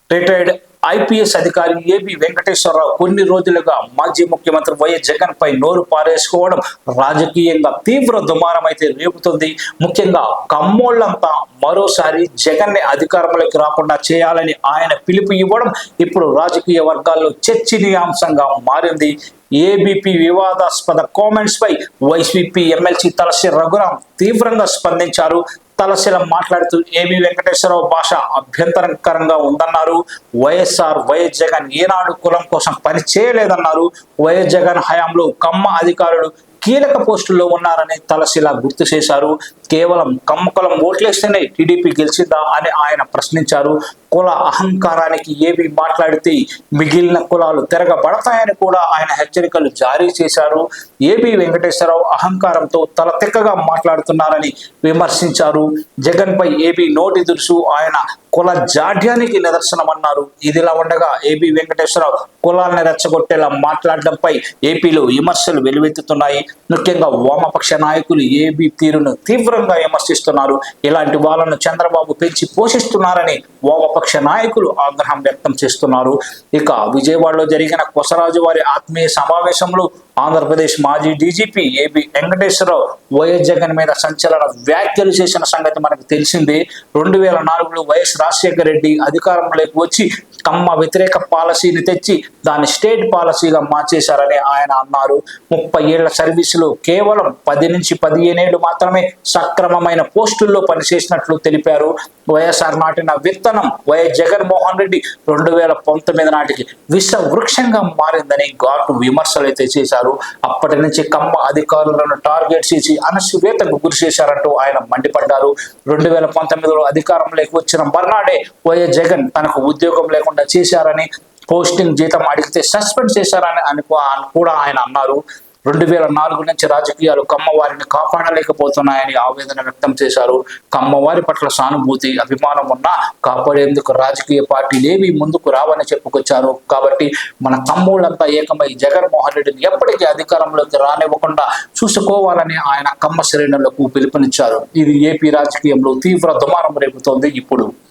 Retired IPS అధికారి AB Venkateswararao కొన్ని రోజులుగా మాజీ ముఖ్యమంత్రి వైఎస్ జగన్ పై నోరు పారేసుకోవడం రాజకీయంగా తీవ్ర దుమారం అయితే రేపుతుంది. ముఖ్యంగా కమ్మోళ్లంతా మరోసారి జగన్ ని అధికారంలోకి రాకుండా చేయాలని ఆయన పిలుపు ఇవ్వడం ఇప్పుడు రాజకీయ వర్గాల్లో చర్చనీయాంశంగా మారింది. ఏబీపీ వివాదాస్పద కామెంట్స్ పై వైసీపీ ఎమ్మెల్సీ తలసిరి రఘురాం తీవ్రంగా స్పందించారు. తలసిల మాట్లాడుతూ ఏబి వెంకటేశ్వరరావు భాష అభ్యంతరకరంగా ఉందన్నారు. వైఎస్ జగన్ ఏనాడు కులం కోసం పని చేయలేదన్నారు. వైఎస్ జగన్ హయాంలో కమ్మ అధికారులు కీలక పోస్టుల్లో ఉన్నారని తలసిల గుర్తు చేశారు. కేవలం కమ్మ కులం ఓట్లేస్తేనే టీడీపీ గెలిచిందా అని ఆయన ప్రశ్నించారు. కుల అహంకారానికి ఏబీ మాట్లాడితే మిగిలిన కులాలు తిరగబడతాయని కూడా ఆయన హెచ్చరికలు జారీ చేశారు. ఏబి వెంకటేశ్వరరావు అహంకారంతో తల తిక్కగా మాట్లాడుతున్నారని విమర్శించారు. జగన్ పై ఏబీ నోటి దురుసు ఆయన కుల జాడ్యానికి నిదర్శనమన్నారు. ఇదిలా ఉండగా ఏబి వెంకటేశ్వరరావు కులాలను రెచ్చగొట్టేలా మాట్లాడడంపై ఏపీలో విమర్శలు వెలువెత్తుతున్నాయి. ముఖ్యంగా వామపక్ష నాయకులు ఏబీ తీరును తీవ్రంగా విమర్శిస్తున్నారు. ఇలాంటి వాళ్ళను చంద్రబాబు పెంచి పోషిస్తున్నారని వామపక్ష నాయకులు ఆగ్రహం వ్యక్తం చేస్తున్నారు. ఇక విజయవాడలో జరిగిన కొసరాజు వారి ఆత్మీయ సమావేశంలో ఆంధ్రప్రదేశ్ మాజీ DGP AB Venkateswara Rao YS Jagan మీద సంచలన వ్యాఖ్యలు చేసిన సంగతి మనకు తెలిసిందే. 2004లో వైఎస్ రాజశేఖర రెడ్డి అధికారంలోకి వచ్చి కమ్మ వ్యతిరేక పాలసీని తెచ్చి దాన్ని స్టేట్ పాలసీగా మార్చేశారని ఆయన అన్నారు. 30 ఏళ్ల సర్వీసులో కేవలం 10 నుంచి 15 ఏళ్లు మాత్రమే సక్రమమైన పోస్టుల్లో పనిచేసినట్లు తెలిపారు. వైఎస్ఆర్ నాటిన విత్తనం వైఎస్ జగన్మోహన్ రెడ్డి 2019 నాటికి విష వృక్షంగా మారిందని ఘాటు విమర్శలు అయితే చేశారు. అప్పటి నుంచి కమ్మ అధికారులను టార్గెట్ చేసి అణచివేతకు గురి చేశారంటూ ఆయన మండిపడ్డారు. 2019లో అధికారంలోకి వచ్చిన మర్నాడే వైఎస్ జగన్ తనకు ఉద్యోగం లేకుండా చేశారని, పోస్టింగ్ జీతం అడిగితే సస్పెండ్ చేశారని కూడా ఆయన అన్నారు. 2004 నుంచి రాజకీయాలు కమ్మవారిని కాపాడలేకపోతున్నాయని ఆవేదన వ్యక్తం చేశారు. కమ్మవారి పట్ల సానుభూతి, అభిమానం ఉన్నా కాపాడేందుకు రాజకీయ పార్టీలు ఏవి ముందుకు రావని చెప్పుకొచ్చారు. కాబట్టి మన కమ్మోళ్ళంతా ఏకమై జగన్మోహన్ రెడ్డిని ఎప్పటికీ అధికారంలోకి రానివ్వకుండా చూసుకోవాలని ఆయన కమ్మ శ్రేణులకు పిలుపునిచ్చారు. ఇది ఏపీ రాజకీయంలో తీవ్ర దుమారం రేపుతోంది ఇప్పుడు.